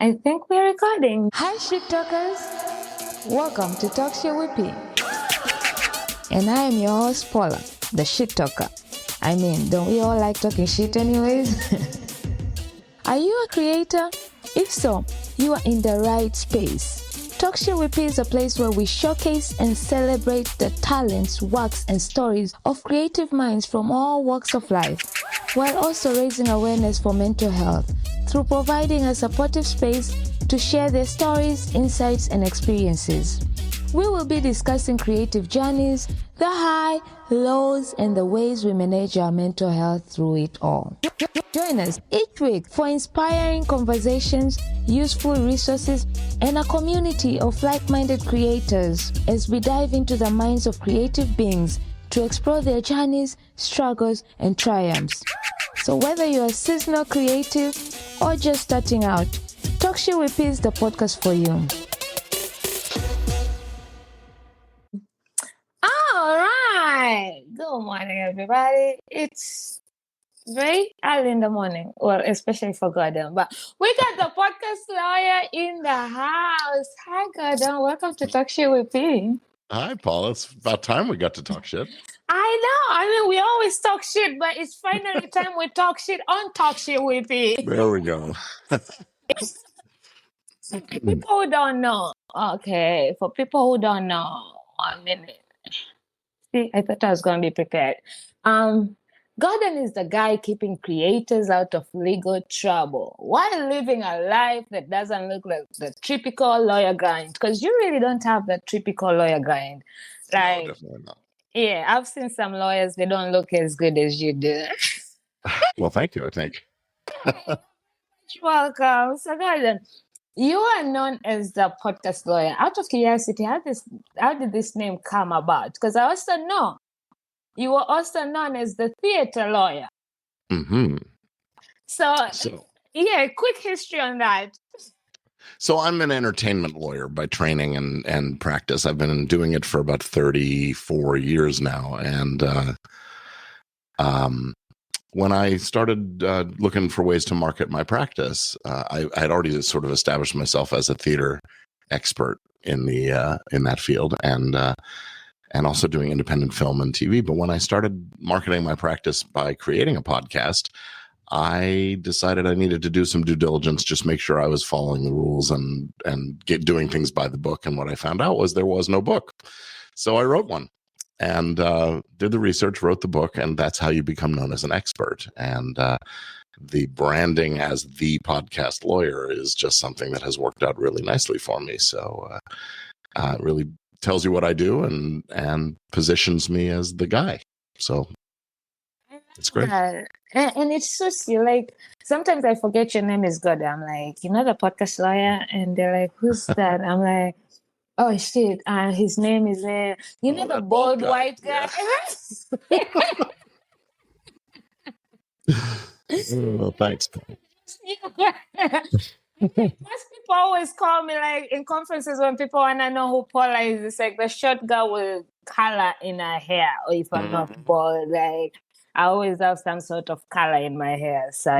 I think we're recording. Hi, shit talkers. Welcome to Talk Shit with P. And I am your host, Paula, the shit talker. I mean, don't we all like talking shit anyways? Are you a creator? If so, you are in the right space. Talk Shit with P is a place where we showcase and celebrate the talents, works, and stories of creative minds from all walks of life, while also raising awareness for mental health through providing a supportive space to share their stories, insights, and experiences. We will be discussing creative journeys, the high, lows, and the ways we manage our mental health through it all. Join us each week for inspiring conversations, useful resources, and a community of like-minded creators as we dive into the minds of creative beings to explore their journeys, struggles, and triumphs. So whether you're a seasonal creative or just starting out, Talk Shit with P is the podcast for you. All right. Good morning, everybody. It's very early in the morning, well, especially for Gordon. But we got the podcast lawyer in the house. Hi, Gordon. Welcome to Talk Shit with P. Hi, Paul. It's about time we got to talk shit. I know. I mean, we always talk shit, but it's finally time we talk shit on Talk Shit with P. There we go. People who don't know. Okay, for people who don't know, 1 minute. See, I thought I was going to be prepared. Gordon is the guy keeping creators out of legal trouble while living a life that doesn't look like the typical lawyer grind. Because you really don't have the typical lawyer grind. Like, No, definitely not. Yeah, I've seen some lawyers, they don't look as good as you do. Well, thank you, I think. Welcome. So, Gordon, you are known as the podcast lawyer. Out of curiosity, how did this name come about? Because I also know you were also known as the theater lawyer. Mm-hmm. So, quick history on that. So I'm an entertainment lawyer by training and practice. I've been doing it for about 34 years now. And when I started looking for ways to market my practice, I had already sort of established myself as a theater expert in that field, and also doing independent film and TV. But when I started marketing my practice by creating a podcast, I decided I needed to do some due diligence, just make sure I was following the rules and doing things by the book. And what I found out was there was no book. So I wrote one and did the research, wrote the book, and that's how you become known as an expert. And the branding as the podcast lawyer is just something that has worked out really nicely for me. So it really tells you what I do and positions me as the guy. So it's great. And it suits you. Like, sometimes I forget your name is God. I'm like, the podcast lawyer? And they're like, who's that? I'm like, oh, shit. His name is, the bald white guy? Yeah. Oh, thanks. Most people always call me, like, in conferences when people want to know who Paula is. It's like the short girl with color in her hair. Or if I'm not bald, like, I always have some sort of color in my hair. So,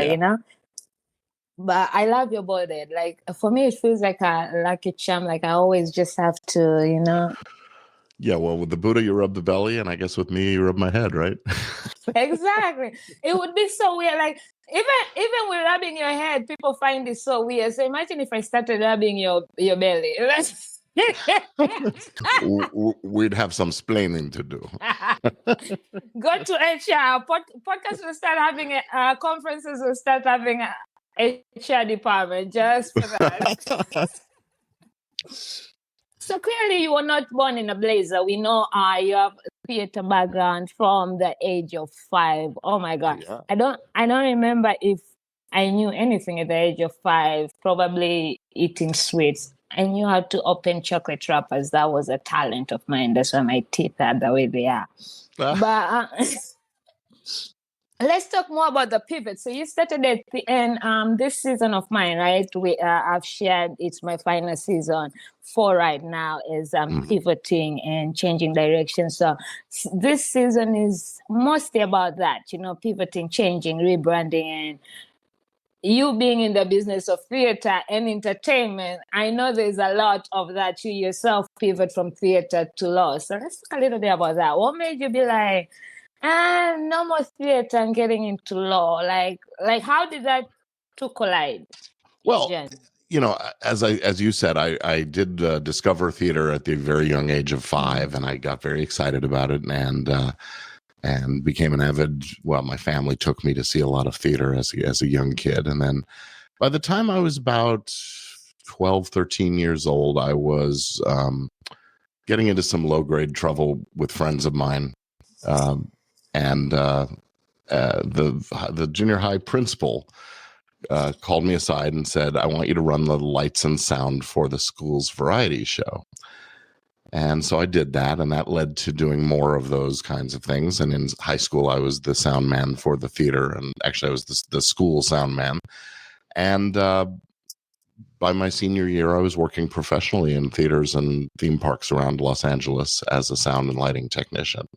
But I love your bald head. Like, for me, it feels like a lucky charm. Like, I always just have to, Yeah, well, with the Buddha, you rub the belly, and I guess with me, you rub my head, right? Exactly. It would be so weird. Like, even with rubbing your head, people find it so weird. So imagine if I started rubbing your belly. We'd have some splaining to do. Go to HR. Podcasts will start having conferences will start having a HR department just for that. So clearly, you were not born in a blazer. We know you have a theater background from the age of 5. Oh my God, Yeah. I don't remember if I knew anything at the age of 5. Probably eating sweets. I knew how to open chocolate wrappers. That was a talent of mine. That's why my teeth are the way they are. But let's talk more about the pivot. So you started at the end. This season of mine, right? I've shared it's my final season 4 right now. Is pivoting and changing direction. So this season is mostly about that. Pivoting, changing, rebranding, and you being in the business of theater and entertainment, I know there's a lot of that you yourself pivot from theater to law. So let's talk a little bit about that. What made you be like, no more theater and getting into law? Like how did that two collide? Well, Jen? as you said, I did discover theater at the very young age of 5, and I got very excited about it, and became an avid. Well, my family took me to see a lot of theater as a young kid, and then by the time I was about 12, 13 years old, I was getting into some low grade trouble with friends of mine, and the junior high principal called me aside and said, "I want you to run the lights and sound for the school's variety show." And so I did that, and that led to doing more of those kinds of things. And in high school, I was the sound man for the theater, and actually I was the school sound man. And by my senior year, I was working professionally in theaters and theme parks around Los Angeles as a sound and lighting technician.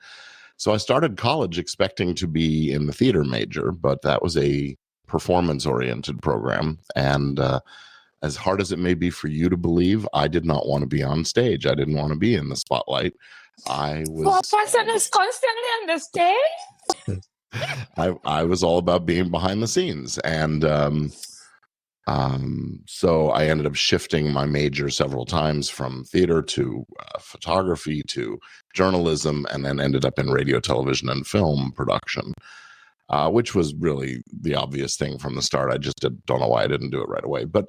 So I started college expecting to be in the theater major, but that was a performance-oriented program, and as hard as it may be for you to believe, I did not want to be on stage. I didn't want to be in the spotlight. I was for a person who's constantly on the stage. I was all about being behind the scenes, and so I ended up shifting my major several times from theater to photography to journalism, and then ended up in radio, television, and film production. Which was really the obvious thing from the start. I just don't know why I didn't do it right away. But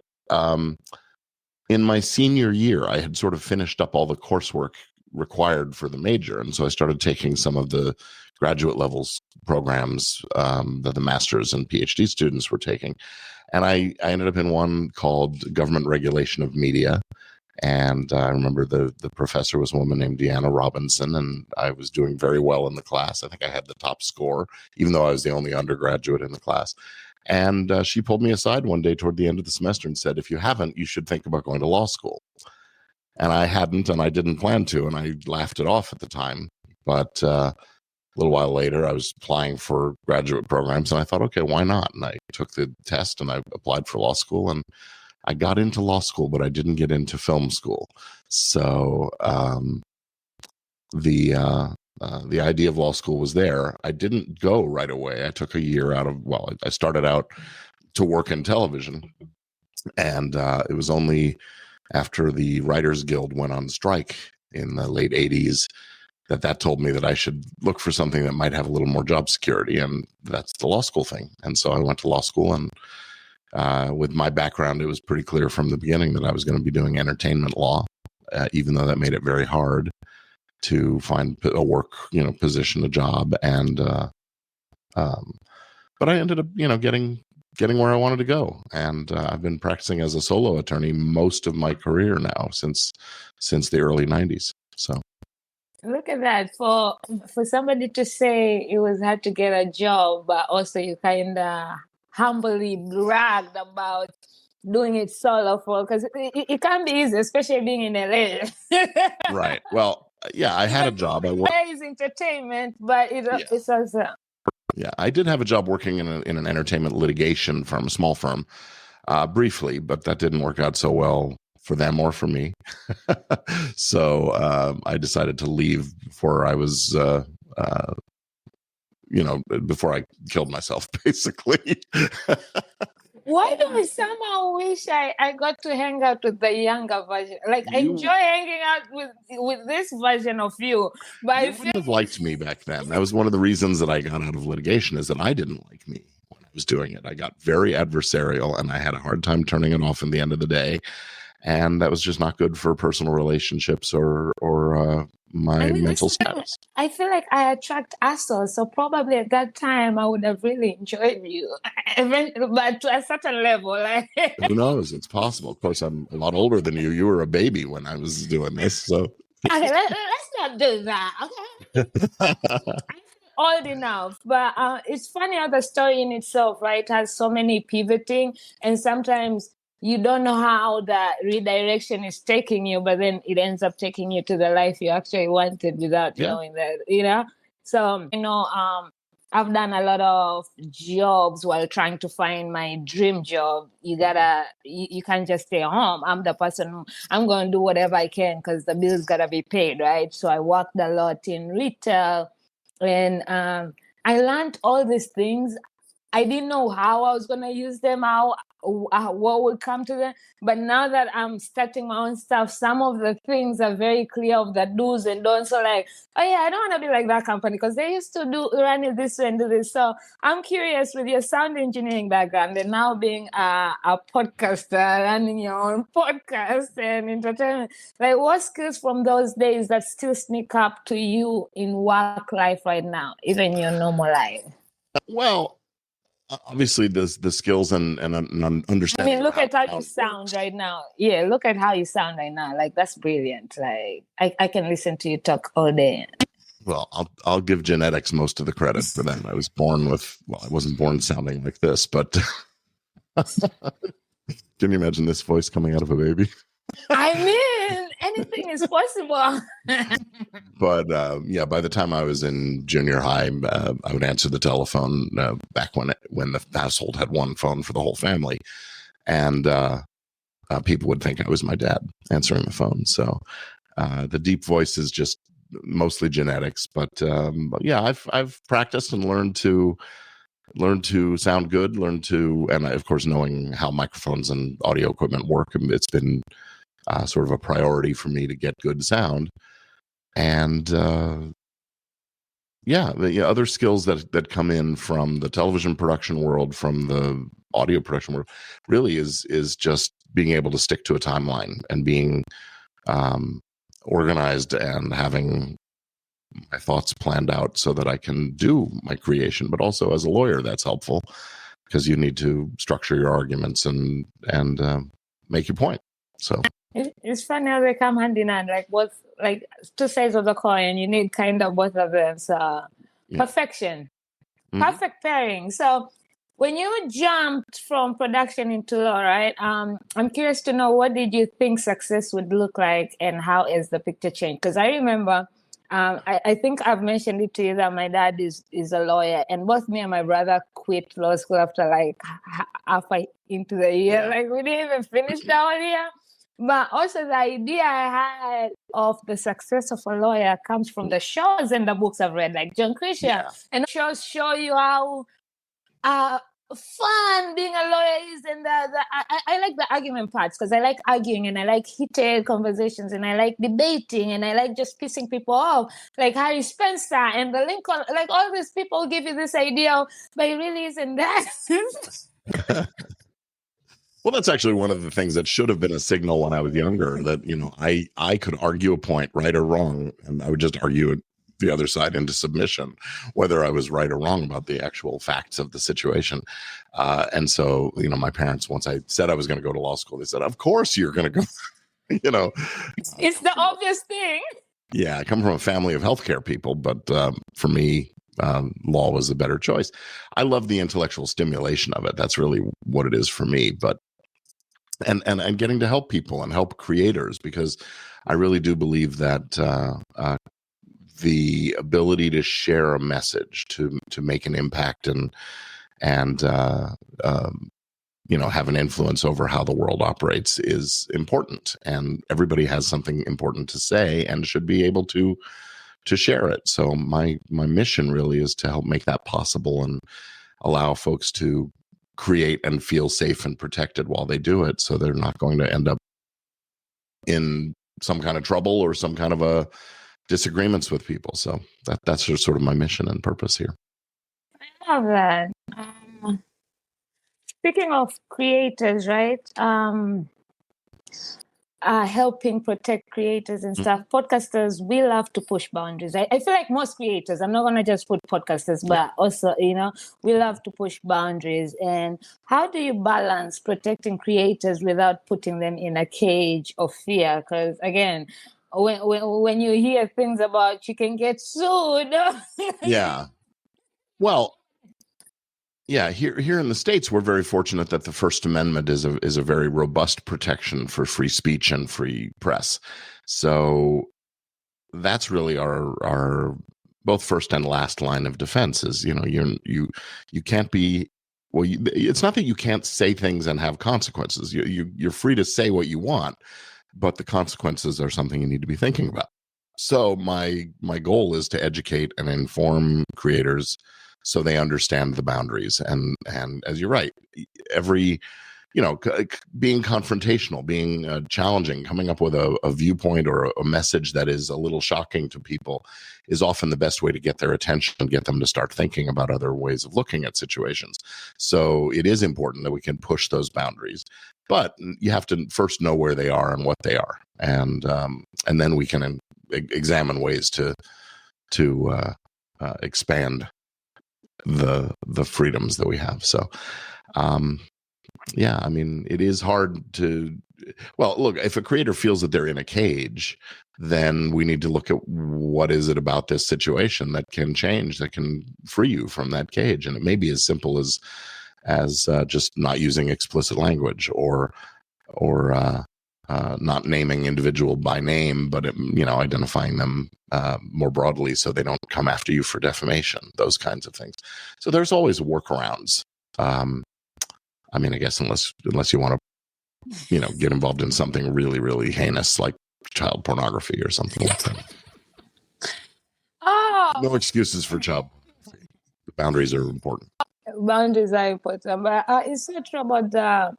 in my senior year, I had sort of finished up all the coursework required for the major. And so I started taking some of the graduate levels programs that the master's and PhD students were taking. And I ended up in one called Government Regulation of Media. And I remember the professor was a woman named Deanna Robinson, and I was doing very well in the class. I think I had the top score, even though I was the only undergraduate in the class. And she pulled me aside one day toward the end of the semester and said, "If you haven't, you should think about going to law school." And I hadn't, and I didn't plan to, and I laughed it off at the time. But a little while later, I was applying for graduate programs, and I thought, okay, why not? And I took the test, and I applied for law school, and I got into law school, but I didn't get into film school. So the idea of law school was there. I didn't go right away. I took a year out of, well, I started out to work in television. And it was only after the Writers Guild went on strike in the late 80s that told me that I should look for something that might have a little more job security. And that's the law school thing. And so I went to law school, and with my background, it was pretty clear from the beginning that I was going to be doing entertainment law, even though that made it very hard to find a work, position, a job. And, but I ended up, getting where I wanted to go. And I've been practicing as a solo attorney most of my career now since the early 90s. So. Look at that. For somebody to say it was hard to get a job, but also you kind of humbly bragged about doing it solo because it can be easy, especially being in LA. Right. Well, yeah, I had a job. LA is entertainment, but it's also. Yeah, I did have a job working in an entertainment litigation firm, a small firm, briefly, but that didn't work out so well for them or for me. So I decided to leave before I was, before I killed myself, basically. Why do I somehow wish I got to hang out with the younger version? Like, I enjoy hanging out with this version of you. But you wouldn't have liked me back then. That was one of the reasons that I got out of litigation, is that I didn't like me when I was doing it. I got very adversarial, and I had a hard time turning it off in the end of the day. And that was just not good for personal relationships or my mental status. I feel like I attract assholes, so probably at that time I would have really enjoyed you. But to a certain level, who knows? It's possible. Of course, I'm a lot older than you. You were a baby when I was doing this, so. Okay, let's not do that. Okay. Old enough, but it's funny how the story in itself, right, has so many pivoting, and sometimes you don't know how the redirection is taking you, but then it ends up taking you to the life you actually wanted without knowing that, So, I've done a lot of jobs while trying to find my dream job. You can't just stay home. I'm the person, I'm going to do whatever I can because the bills gotta be paid, right? So I worked a lot in retail, and I learned all these things. I didn't know how I was going to use them, what would come to them. But now that I'm starting my own stuff, some of the things are very clear of the do's and don'ts. So like, oh yeah, I don't want to be like that company because they used to run it this way and do this. So I'm curious, with your sound engineering background and now being a podcaster, running your own podcast and entertainment, like what skills from those days that still sneak up to you in work life right now, even your normal life? Well, obviously the skills and understanding. I mean, look at how you sound right now. Yeah, look at how you sound right now. Like, that's brilliant. Like, I can listen to you talk all day. Well, I'll give genetics most of the credit for that. I was born with, well, I wasn't born sounding like this, but can you imagine this voice coming out of a baby? I mean, anything is possible. But yeah, by the time I was in junior high, I would answer the telephone back when the household had one phone for the whole family, and people would think I was my dad answering the phone. So the deep voice is just mostly genetics, but yeah, I've practiced and learned to sound good, and of course, knowing how microphones and audio equipment work, it's been sort of a priority for me to get good sound. And yeah, the other skills that come in from the television production world, from the audio production world, really is just being able to stick to a timeline and being organized and having my thoughts planned out so that I can do my creation. But also as a lawyer, that's helpful because you need to structure your arguments and make your point. So it's funny how they come hand in hand, like both, like two sides of the coin. You need kind of both of them. So perfection, perfect pairing. So when you jumped from production into law, right? I'm curious to know, what did you think success would look like, and how has the picture changed? Because I remember, I think I've mentioned it to you that my dad is a lawyer, and both me and my brother quit law school after like half into the year. Like we didn't even finish the whole year. But also the idea I had of the success of a lawyer comes from the shows and the books I've read, like John Christian. Yeah. And the shows show you how fun being a lawyer is. And I like the argument parts because I like arguing and I like heated conversations and I like debating and I like just pissing people off, like Harry Spencer and the Lincoln, like all these people give you this idea, but it really isn't that. Well, that's actually one of the things that should have been a signal when I was younger, that, you know, I could argue a point right or wrong, and I would just argue it the other side into submission, whether I was right or wrong about the actual facts of the situation. And so, you know, my parents, once I said I was going to go to law school, they said, of course you're going to go, you know. It's the obvious thing. Yeah, I come from a family of healthcare people, but for me, law was a better choice. I love the intellectual stimulation of it. That's really what it is for me. But and getting to help people and help creators, because I really do believe that the ability to share a message, to make an impact and you know, have an influence over how the world operates is important, and everybody has something important to say and should be able to share it. So my mission really is to help make that possible and allow folks to create and feel safe and protected while they do it, so they're not going to end up in some kind of trouble or some kind of a disagreements with people. So that's just sort of my mission and purpose here. I love that. Speaking of creators, right? Helping protect creators and stuff. Podcasters, we love to push boundaries. I feel like most creators, I'm not going to just put podcasters, but also, you know, we love to push boundaries. And how do you balance protecting creators without putting them in a cage of fear? Because again, when you hear things about you can get sued. Yeah. Well, yeah, here in the States, we're very fortunate that the First Amendment is a very robust protection for free speech and free press. So that's really our both first and last line of defense is, you can't be, well, it's not that you can't say things and have consequences. You're free to say what you want, but the consequences are something you need to be thinking about. So my goal is to educate and inform creators so they understand the boundaries. And as you're right, every, being confrontational, being challenging, coming up with a viewpoint or a message that is a little shocking to people is often the best way to get their attention and get them to start thinking about other ways of looking at situations. So it is important that we can push those boundaries, but you have to first know where they are and what they are, and then we can examine ways to expand the freedoms that we have. So. Yeah, I mean, it is hard to, well, look, if a creator feels that they're in a cage, then we need to look at what is it about this situation that can change, that can free you from that cage. And it may be as simple as just not using explicit language or not naming individual by name, but, identifying them more broadly so they don't come after you for defamation, those kinds of things. So there's always workarounds. I mean, I guess unless you want to, get involved in something really, really heinous like child pornography or something like that. Oh, No excuses for child pornography. The boundaries are important. Boundaries are important, but it's not true about the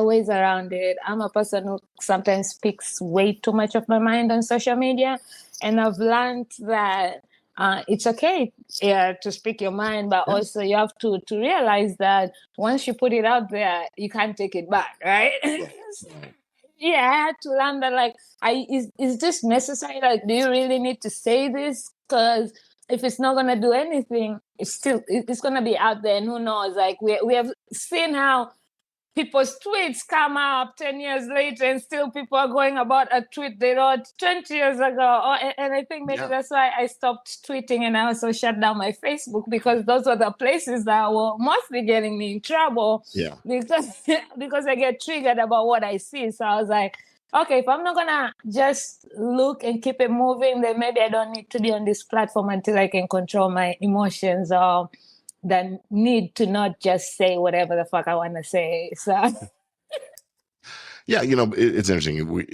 ways around it. I'm a person who sometimes speaks way too much of my mind on social media, and I've learned that it's okay to speak your mind, but also you have to realize that once you put it out there, you can't take it back, right? Yeah, I had to learn that, like, is this necessary? Like, do you really need to say this? Because if it's not going to do anything, it's going to be out there, and who knows? Like, we have seen how people's tweets come up 10 years later and still people are going about a tweet they wrote 20 years ago. And I think maybe that's why I stopped tweeting, and I also shut down my Facebook, because those were the places that were mostly getting me in trouble. Yeah. Because I get triggered about what I see. So I was like, okay, if I'm not going to just look and keep it moving, then maybe I don't need to be on this platform until I can control my emotions or the need to not just say whatever the fuck I want to say. So, yeah, it's interesting. We,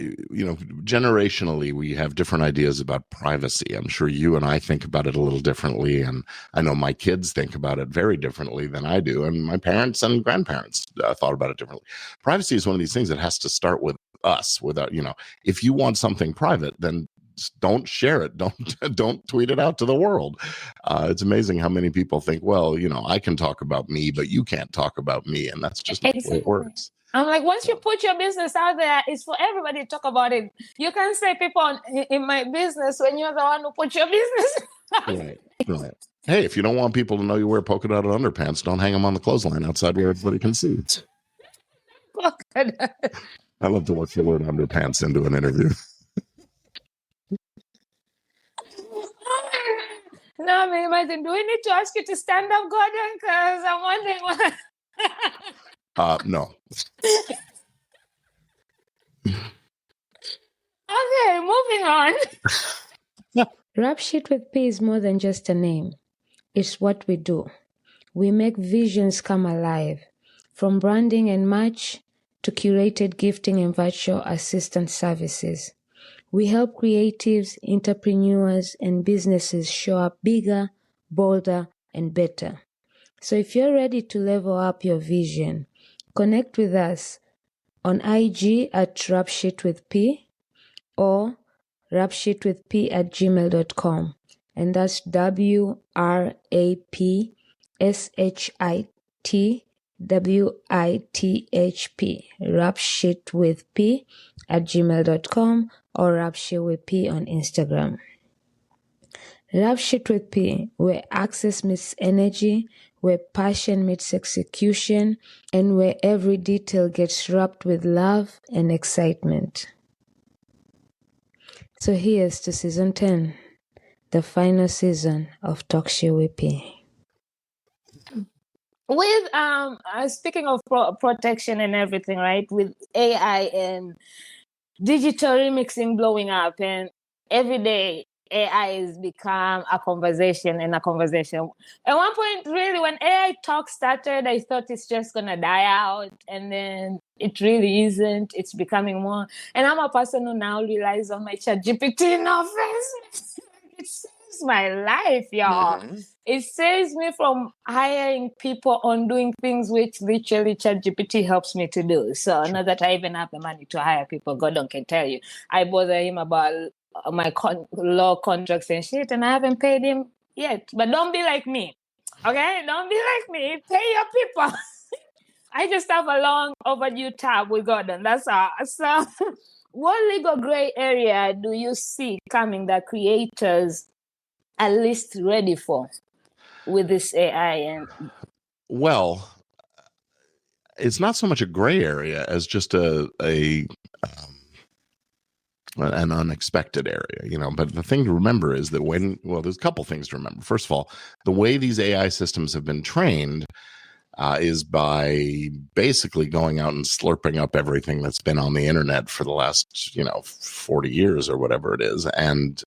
generationally, we have different ideas about privacy. I'm sure you and I think about it a little differently, and I know my kids think about it very differently than I do, and my parents and grandparents thought about it differently. Privacy is one of these things that has to start with us. Without, if you want something private, then don't share it. Don't tweet it out to the world. It's amazing how many people think, well, I can talk about me, but you can't talk about me. And that's just not the way it works. I'm like, once you put your business out there, it's for everybody to talk about it. You can say people in my business when you're the one who put your business. Right. Hey, if you don't want people to know you wear polka dotted underpants, don't hang them on the clothesline outside where everybody can see. I love to work the word underpants into an interview. No, I mean, imagine, do we need to ask you to stand up, Gordon? Because I'm wondering what... No. Okay, moving on. Rap Shit with P is more than just a name. It's what we do. We make visions come alive. From branding and merch to curated gifting and virtual assistant services. We help creatives, entrepreneurs, and businesses show up bigger, bolder, and better. So if you're ready to level up your vision, connect with us on IG at rapshitwithp or rapshitwithp@gmail.com. And that's WRAPSHITWITHP, rapshitwithp@gmail.com or rapshitwithp on Instagram. Rap Shit with P, where access meets energy, where passion meets execution, and where every detail gets wrapped with love and excitement. So here's to season 10, the final season of Talk Shit with P. With speaking of protection and everything, right? With AI and digital remixing blowing up, and every day AI has become a conversation and a conversation. At one point, really, when AI talk started, I thought it's just going to die out. And then it really isn't. It's becoming more. And I'm a person who now relies on my chat GPT in office. It saves my life, y'all. Mm-hmm. It saves me from hiring people on doing things which literally ChatGPT helps me to do. So now that I even have the money to hire people, Gordon can tell you, I bother him about my law contracts and shit, and I haven't paid him yet. But don't be like me, okay? Don't be like me. Pay your people. I just have a long overdue tab with Gordon. That's all. So, what legal gray area do you see coming that creators are least ready for with this AI? And Well, it's not so much a gray area as just an unexpected area, but the thing to remember is that there's a couple things to remember. First of all, the way these AI systems have been trained is by basically going out and slurping up everything that's been on the internet for the last 40 years or whatever it is, and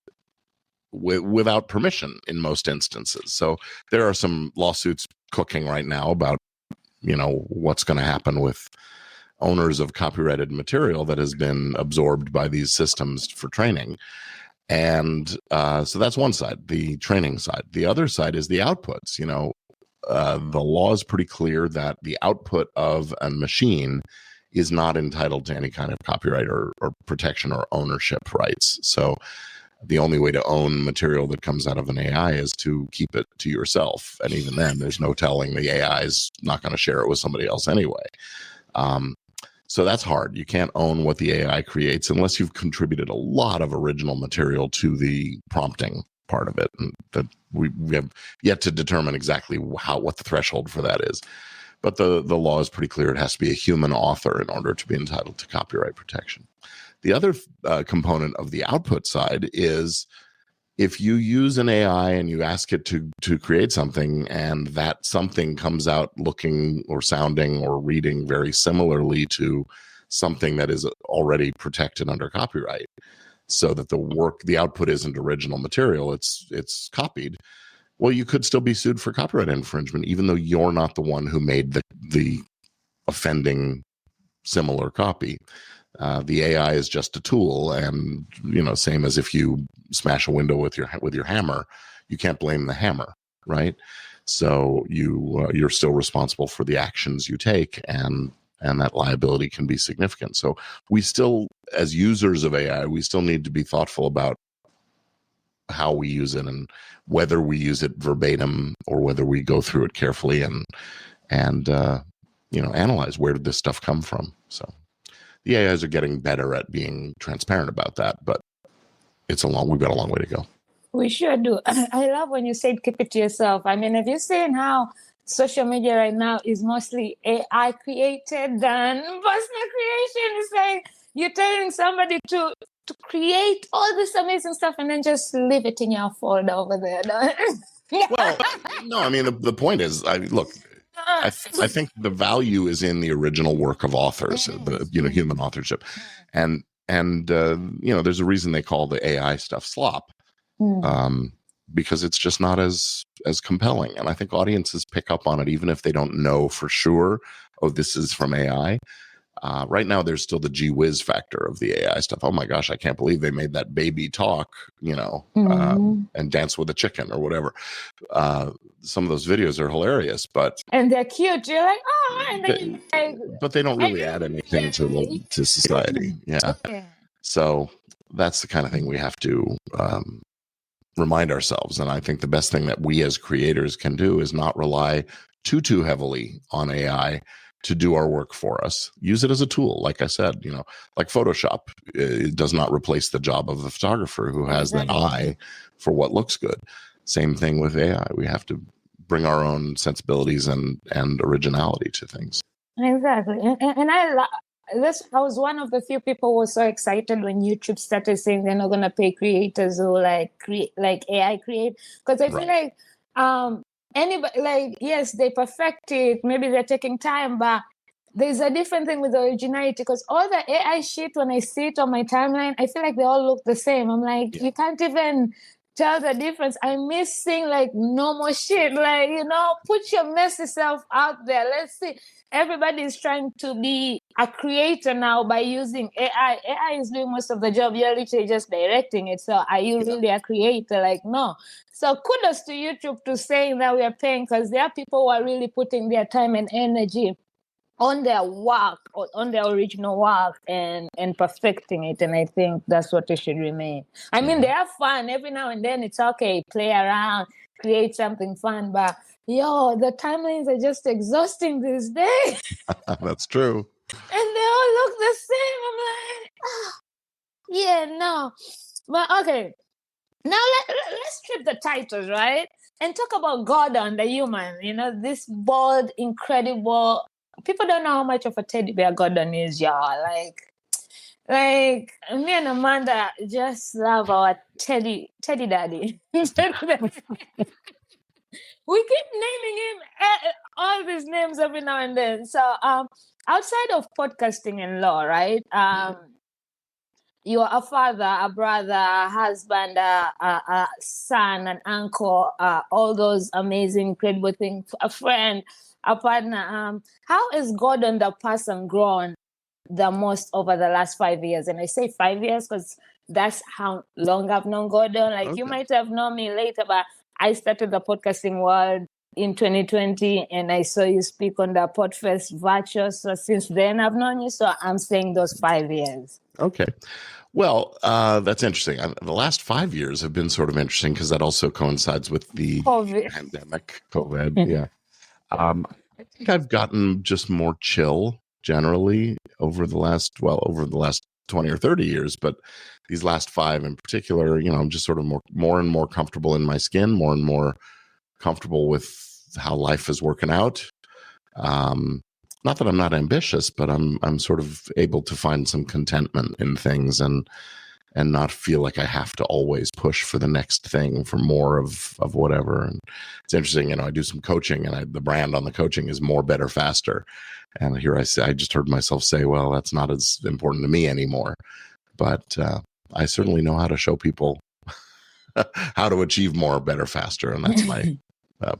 without permission in most instances. So there are some lawsuits cooking right now about what's going to happen with owners of copyrighted material that has been absorbed by these systems for training. And so that's one side, the training side. The other side is the outputs. The law is pretty clear that the output of a machine is not entitled to any kind of copyright or protection or ownership rights. So the only way to own material that comes out of an AI is to keep it to yourself. And even then, there's no telling the AI is not going to share it with somebody else anyway. So that's hard. You can't own what the AI creates unless you've contributed a lot of original material to the prompting part of it. And that we have yet to determine exactly what the threshold for that is. But the law is pretty clear. It has to be a human author in order to be entitled to copyright protection. The other component of the output side is if you use an AI and you ask it to create something, and that something comes out looking or sounding or reading very similarly to something that is already protected under copyright, so that the output isn't original material, it's copied. Well, you could still be sued for copyright infringement, even though you're not the one who made the offending similar copy. The AI is just a tool, and same as if you smash a window with your hammer, you can't blame the hammer, right? So you're still responsible for the actions you take, and that liability can be significant. So we still, as users of AI, we still need to be thoughtful about how we use it and whether we use it verbatim or whether we go through it carefully and analyze where did this stuff come from. So the AIs are getting better at being transparent about that, but we've got a long way to go. we sure do. I love when you said keep it to yourself. I mean, have you seen how social media right now is mostly AI created than personal creation? It's like you're telling somebody to create all this amazing stuff and then just leave it in your folder over there. Well, no, I mean, the point is, I think the value is in the original work of authors, human authorship. And there's a reason they call the AI stuff slop, because it's just not as compelling. And I think audiences pick up on it, even if they don't know for sure, oh, this is from AI. Right now, there's still the gee whiz factor of the AI stuff. Oh my gosh, I can't believe they made that baby talk, and dance with a chicken or whatever. Some of those videos are hilarious, and they're cute. You're like, oh, and then but they don't really add anything to society. Yeah. So that's the kind of thing we have to remind ourselves. And I think the best thing that we as creators can do is not rely too heavily on AI to do our work for us. Use it as a tool. Like I said, like Photoshop, it does not replace the job of the photographer who has that eye for what looks good. Same thing with AI. We have to bring our own sensibilities and originality to things. Exactly. And I was one of the few people who was so excited when YouTube started saying they're not going to pay creators who create AI create. Because I feel like anybody, yes, they perfect it. Maybe they're taking time, but there's a different thing with originality, because all the AI shit, when I see it on my timeline, I feel like they all look the same. I'm like, you can't even tell the difference. I'm missing like normal shit. Like, put your messy self out there. Let's see. Everybody is trying to be a creator now by using AI. AI is doing most of the job. You're literally just directing it. So are you really a creator? Like, no. So kudos to YouTube to saying that we are paying, because there are people who are really putting their time and energy on their work, or on their original work, and perfecting it. And I think that's what it should remain. I mean, they are fun. Every now and then it's okay, play around, create something fun. But the timelines are just exhausting these days. That's true. And they all look the same. I'm like, no. But okay, now let's strip the titles, right? And talk about Gordon, the human. This bold, incredible. People don't know how much of a teddy bear Gordon is, y'all. Like me and Amanda just love our teddy daddy. We keep naming him all these names every now and then. So outside of podcasting and law, right? You're a father, a brother, a husband, a son, an uncle, all those amazing, incredible things, a friend, a partner. How is Gordon the person grown the most over the last 5 years? And I say 5 years because that's how long I've known Gordon. Like, you might have known me later, but I started the podcasting world in 2020, and I saw you speak on the Podfest Virtual. So since then, I've known you. So I'm saying those 5 years. Okay. Well, that's interesting. The last 5 years have been sort of interesting because that also coincides with the pandemic, COVID. Yeah. I think I've gotten just more chill generally over the last 20 or 30 years, but these last 5 in particular, I'm just sort of more and more comfortable in my skin, more and more comfortable with how life is working out. Not that I'm not ambitious, but I'm sort of able to find some contentment in things and not feel like I have to always push for the next thing, for more of whatever. And it's interesting, I do some coaching, and the brand on the coaching is more, better, faster. And here I just heard myself say, well, that's not as important to me anymore. But I certainly know how to show people how to achieve more, better, faster. And that's my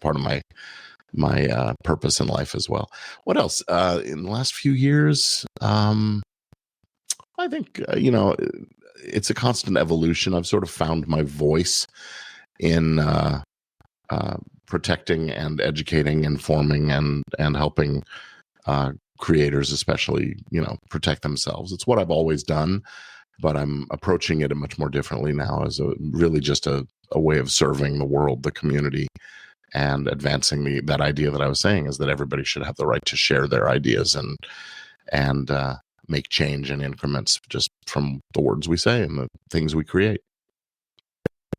part of my purpose in life as well. What else? In the last few years, I think, it's a constant evolution. I've sort of found my voice in protecting and educating, informing, and helping creators, especially, protect themselves. It's what I've always done, but I'm approaching it much more differently now as really just a way of serving the world, the community, and advancing that idea that I was saying, is that everybody should have the right to share their ideas and make change in increments just from the words we say and the things we create.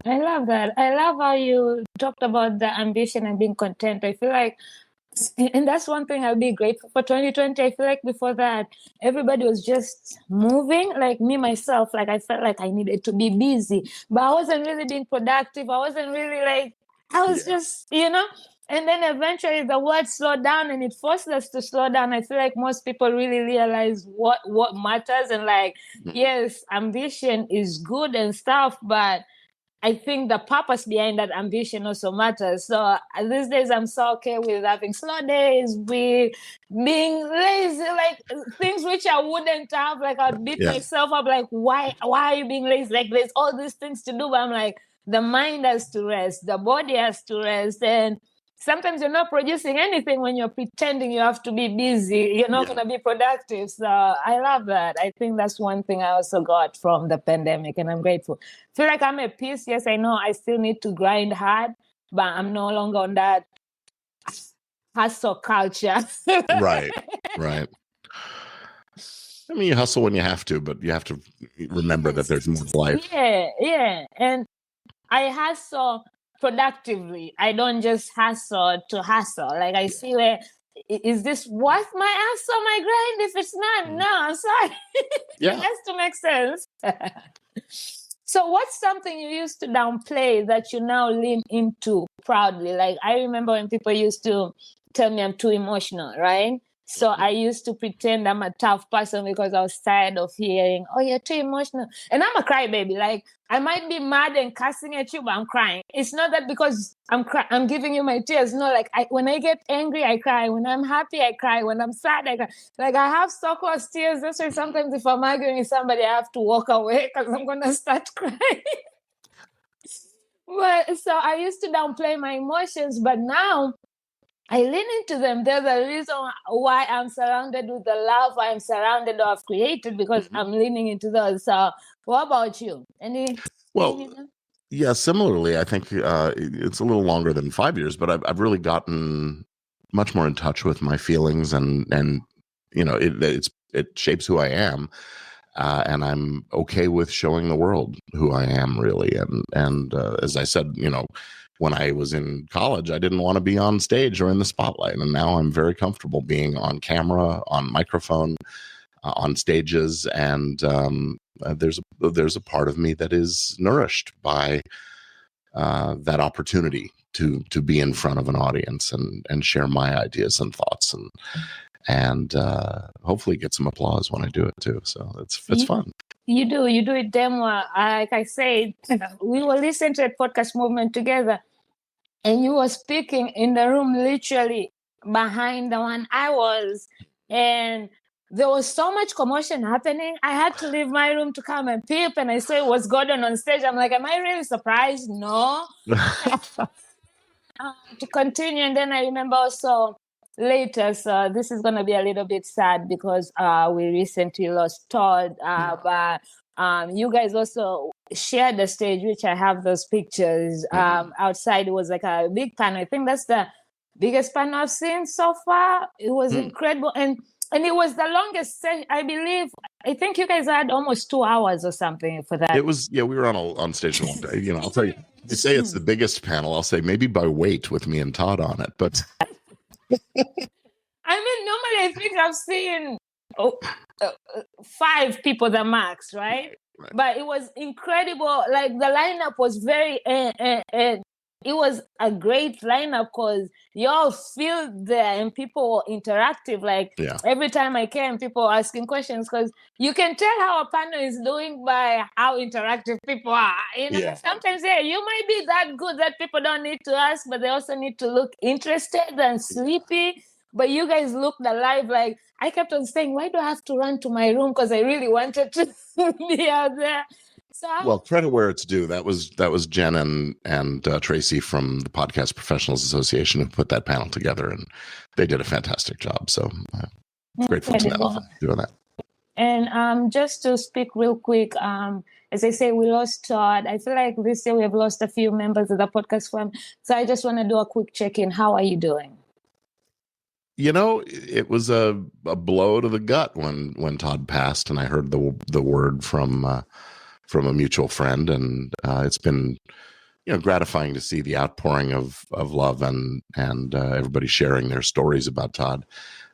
I love that. I love how you talked about the ambition and being content. I feel like, and that's one thing I'll be grateful for 2020. I feel like before that, everybody was just moving. Like me, myself, like I felt like I needed to be busy, but I wasn't really being productive. I wasn't really I was just, and then eventually the world slowed down, and it forced us to slow down. I feel like most people really realize what matters, and yes, ambition is good and stuff, but I think the purpose behind that ambition also matters. So these days, I'm so okay with having slow days, with being lazy, like things which I wouldn't have. Like I'd beat myself up, like why are you being lazy? Like there's all these things to do, but I'm like, the mind has to rest, the body has to rest, and sometimes you're not producing anything when you're pretending you have to be busy. You're not going to be productive. So I love that. I think that's one thing I also got from the pandemic, and I'm grateful. Feel like I'm at peace. Yes, I know I still need to grind hard, but I'm no longer on that hustle culture. Right. I mean, you hustle when you have to, but you have to remember that there's more to life. Yeah. And I hustle productively. I don't just hustle to hustle. Like I see is this worth my hustle, my grind? If it's not, no, I'm sorry. Yeah. It has to make sense. So what's something you used to downplay that you now lean into proudly? Like I remember when people used to tell me I'm too emotional, right? So I used to pretend I'm a tough person because I was tired of hearing, "Oh, you're too emotional." And I'm a crybaby. Like, I might be mad and cussing at you, but I'm crying. It's not that because I'm giving you my tears. No, like when I get angry, I cry. When I'm happy, I cry. When I'm sad, I cry. Like, I have so-called tears. That's why sometimes if I'm arguing with somebody, I have to walk away because I'm gonna start crying. But so I used to downplay my emotions, but now I lean into them. There's a reason why I'm surrounded with the love I'm surrounded or I've created, because I'm leaning into those. So what about you? Well, yeah, similarly, I think it's a little longer than 5 years, but I've really gotten much more in touch with my feelings, and it shapes who I am. And I'm okay with showing the world who I am, really. And as I said, when I was in college, I didn't want to be on stage or in the spotlight, and now I'm very comfortable being on camera, on microphone, on stages, and there's a part of me that is nourished by that opportunity to be in front of an audience and share my ideas and thoughts, and hopefully get some applause when I do it too. So it's fun. You do it damn well. Like I said, we were listening to a podcast movement together, and you were speaking in the room literally behind the one I was, and there was so much commotion happening. I had to leave my room to come and peep, and I saw it was Gordon on stage. I'm like, am I really surprised? No. To continue, and then I remember also later, so this is going to be a little bit sad because we recently lost Todd, but you guys also shared the stage, which I have those pictures. Outside, it was like a big panel. I think that's the biggest panel I've seen so far. It was incredible, and it was the longest session, I believe. I think you guys had almost 2 hours or something for that. It was, we were on stage a long day. I'll tell you, they say it's the biggest panel. I'll say maybe by weight with me and Todd on it, but I mean, normally I think I've seen 5 people the max, right? But it was incredible. Like, the lineup was very, it was a great lineup because y'all filled there and people were interactive. Like, every time I came, people were asking questions, because you can tell how a panel is doing by how interactive people are. Sometimes, you might be that good that people don't need to ask, but they also need to look interested and sleepy. But you guys looked alive. Like, I kept on saying, why do I have to run to my room? Because I really wanted to be out there. Well, credit where it's due. That was Jen and Tracy from the Podcast Professionals Association who put that panel together, and they did a fantastic job. So grateful to them for doing that. And just to speak real quick, as I say, we lost Todd. I feel like this year we have lost a few members of the podcast firm. So I just want to do a quick check-in. How are you doing? It was a blow to the gut when Todd passed, and I heard the word from a mutual friend, and it's been gratifying to see the outpouring of love and everybody sharing their stories about Todd.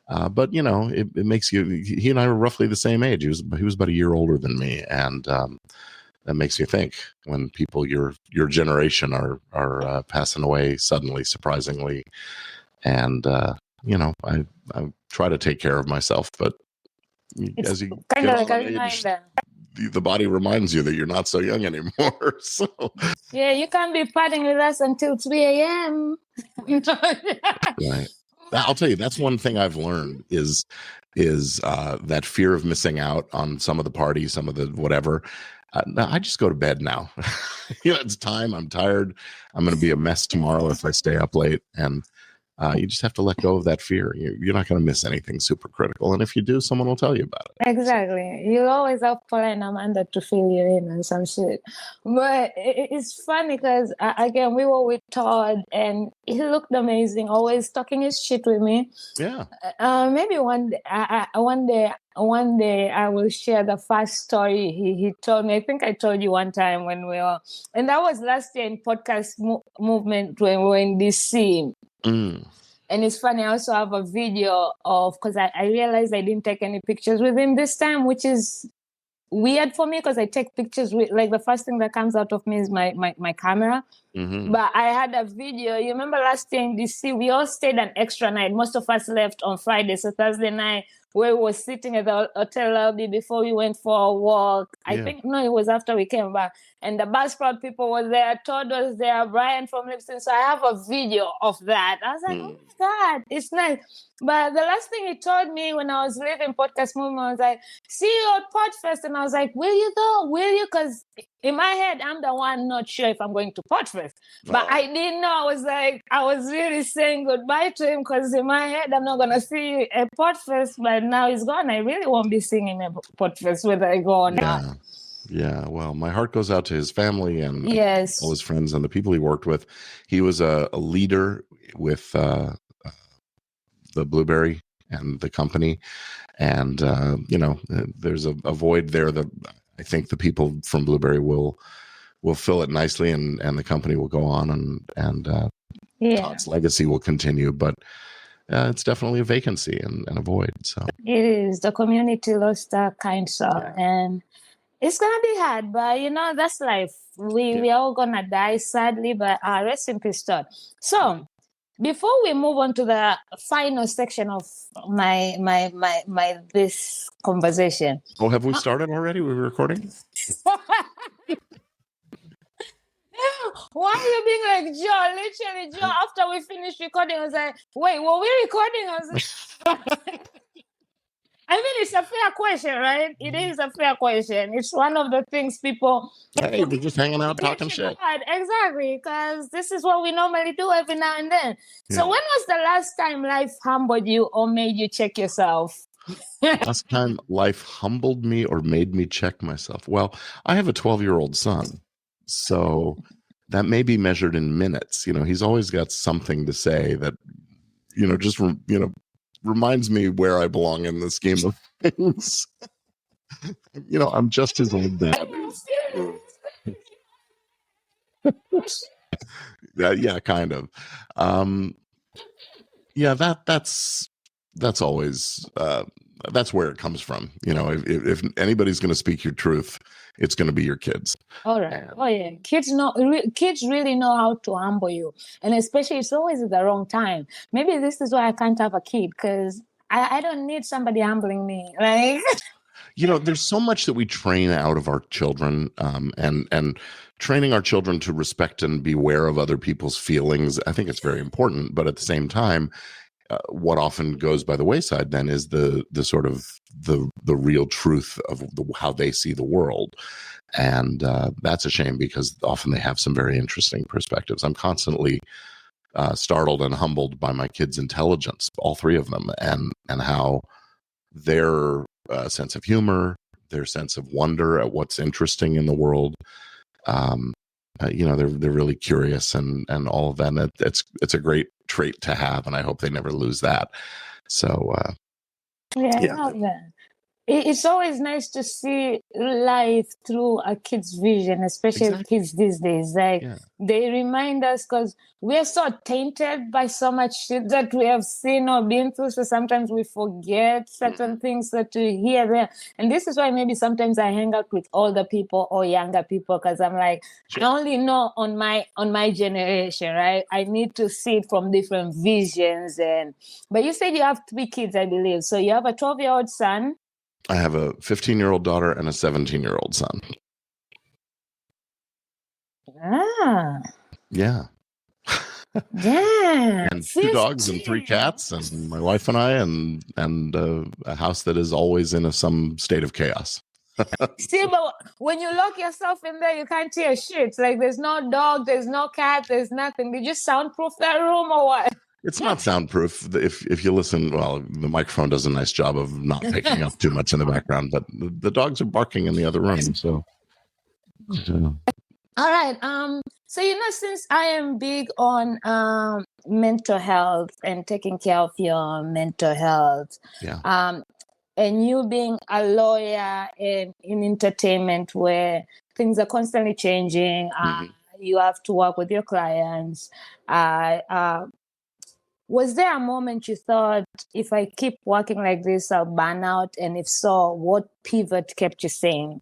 But it makes you. He and I were roughly the same age. He was about a year older than me, and that makes you think when people your generation are passing away suddenly, surprisingly, and I try to take care of myself, but it's as you kind of like a reminder. The body reminds you that you're not so young anymore. So you can't be partying with us until 3 a.m. Right. I'll tell you, that's one thing I've learned is that fear of missing out on some of the parties, some of the whatever. I just go to bed now. It's time. I'm tired. I'm going to be a mess tomorrow if I stay up late, and you just have to let go of that fear. You're not going to miss anything super critical. And if you do, someone will tell you about it. Exactly. You always have Paula and Amanda to fill you in and some shit. But it's funny because, again, we were with Todd and he looked amazing, always talking his shit with me. Yeah. Maybe one day I will share the first story he told me. I think I told you one time when we were, and that was last year in podcast movement when we were in DC. And it's funny, I also have a video of, because I realized I didn't take any pictures with him this time, which is weird for me because I take pictures with, like, the first thing that comes out of me is my camera. Mm-hmm. But I had a video. You remember last year in DC, we all stayed an extra night. Most of us left on Friday. So Thursday night, we were sitting at the hotel lobby before we went for a walk. I think, no, it was after we came back. And the Buzzsprout people were there. Todd was there. Brian from Lipston. So I have a video of that. I was like, oh my God, it's nice. But the last thing he told me when I was leaving Podcast Movement was like, see you at Podfest. And I was like, will you though? Will you? Because in my head, I'm the one not sure if I'm going to Podfest. But I didn't know. I was really saying goodbye to him because in my head, I'm not going to see you at Podfest. But now he's gone. I really won't be seeing him at Podfest whether I go or not. Yeah, well, my heart goes out to his family and all his friends and the people he worked with. He was a leader with the Blueberry and the company. And, there's a void there that I think the people from Blueberry will fill it nicely, and the company will go on, and Todd's legacy will continue. But it's definitely a vacancy and a void. So it is. The community lost a kind soul, and it's gonna be hard. But that's life. We are all gonna die sadly. But rest in peace, Todd. So before we move on to the final section of my this conversation. Oh, have we started already? We're recording. Why are you being like Joe? Literally, Joe, after we finished recording, I was like, wait, were we recording? I was like, I mean, it's a fair question, right? It is a fair question. It's one of the things people... Hey, we're just hanging out talking shit. Exactly, because this is what we normally do every now and then. So when was the last time life humbled you or made you check yourself? Last time life humbled me or made me check myself? Well, I have a 12-year-old son. So that may be measured in minutes. He's always got something to say that, just, reminds me where I belong in the scheme of things. I'm just his old dad. Yeah, kind of. That's always, that's where it comes from. If anybody's going to speak your truth, it's going to be your kids. All right. Oh yeah. Kids really know how to humble you. And especially it's always at the wrong time. Maybe this is why I can't have a kid, because I don't need somebody humbling me. Like, there's so much that we train out of our children, and training our children to respect and be aware of other people's feelings. I think it's very important, but at the same time, what often goes by the wayside then is the sort of the real truth of how they see the world. And that's a shame, because often they have some very interesting perspectives. I'm constantly startled and humbled by my kids' intelligence, all three of them, and how their sense of humor, their sense of wonder at what's interesting in the world. They're really curious and all of that. And it's a great trait to have, and I hope they never lose that. So I love that. It's always nice to see life through a kid's vision, especially kids these days. They remind us, because we're so tainted by so much shit that we have seen or been through. So sometimes we forget certain things that we hear there. And this is why maybe sometimes I hang out with older people or younger people, because I'm like, I only know on my generation, right? I need to see it from different visions. But you said you have 3 kids, I believe. So you have a 12-year-old son. I have a 15-year-old daughter and a 17-year-old son. Yeah. Yeah. And 2 dogs and 3 cats, and my wife and I, and a house that is always in some state of chaos. See, but when you lock yourself in there, you can't hear shit. Like, there's no dog, there's no cat, there's nothing. Did you soundproof that room or what? It's not soundproof. If you listen, well, the microphone does a nice job of not picking up too much in the background, but the dogs are barking in the other room. So, all right. So since I am big on mental health and taking care of your mental health, and you being a lawyer in entertainment where things are constantly changing, you have to work with your clients. Was there a moment you thought, if I keep working like this, I'll burn out? And if so, what pivot kept you sane?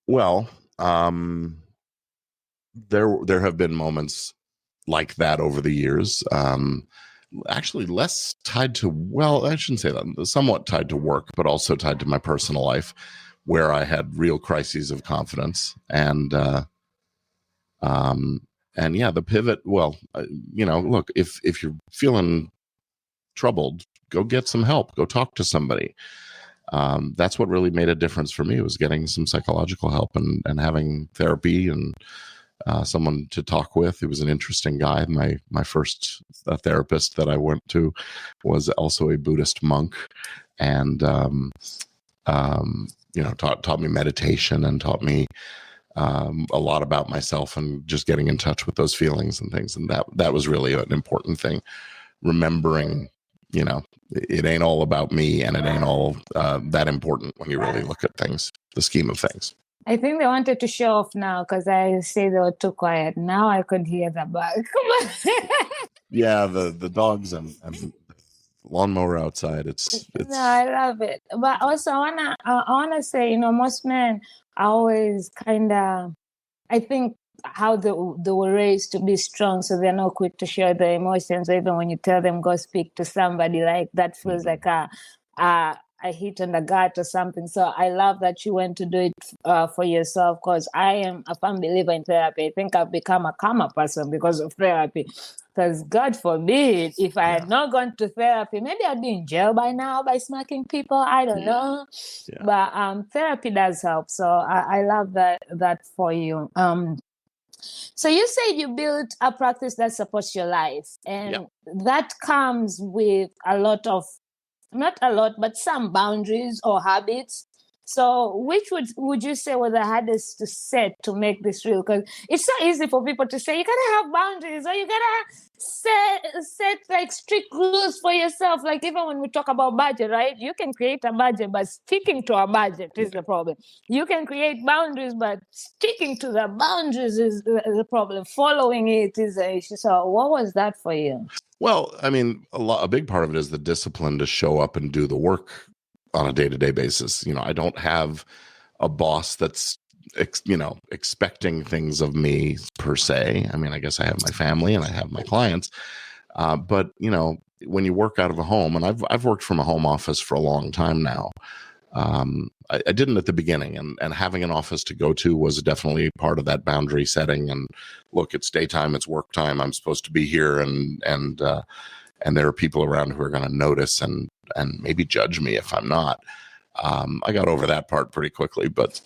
Well, there have been moments like that over the years. Actually, less tied to, well, I shouldn't say that, somewhat tied to work, but also tied to my personal life, where I had real crises of confidence. And yeah, the pivot, well, look, if you're feeling troubled, go get some help, go talk to somebody. That's what really made a difference for me, was getting some psychological help and having therapy and someone to talk with. He was an interesting guy. My first therapist that I went to was also a Buddhist monk, and taught me meditation and taught me a lot about myself and just getting in touch with those feelings and things. And that was really an important thing. Remembering, it ain't all about me, and it ain't all that important when you really look at things, the scheme of things. I think they wanted to show off now because I say they were too quiet. Now I could hear the back. Yeah, the dogs and lawnmower outside. It's No, I love it. But also I wanna say, most men are always kind of, I think, how they were raised to be strong, so they're not quick to share their emotions. Even when you tell them go speak to somebody, like that feels like a hit on the gut or something. So I love that you went to do it for yourself, because I am a firm believer in therapy. I think I've become a calmer person because of therapy. Because God forbid, if I had not gone to therapy, maybe I'd be in jail by now by smacking people. I don't know. Yeah. But therapy does help. So I love that for you. So you said you built a practice that supports your life, and that comes with a lot of, not a lot, but some boundaries or habits. So which would you say were the hardest to set to make this real? Because it's so easy for people to say, you gotta have boundaries, or you gotta set like strict rules for yourself. Like even when we talk about budget, right? You can create a budget, but sticking to a budget is the problem. You can create boundaries, but sticking to the boundaries is the problem. Following it is the issue. So what was that for you? Well, I mean, a big part of it is the discipline to show up and do the work on a day-to-day basis. I don't have a boss that's, expecting things of me per se. I mean, I guess I have my family and I have my clients. But, when you work out of a home, and I've worked from a home office for a long time now. I didn't at the beginning, and having an office to go to was definitely part of that boundary setting. And look, it's daytime, it's work time. I'm supposed to be here, and there are people around who are going to notice and maybe judge me if I'm not. I got over that part pretty quickly, but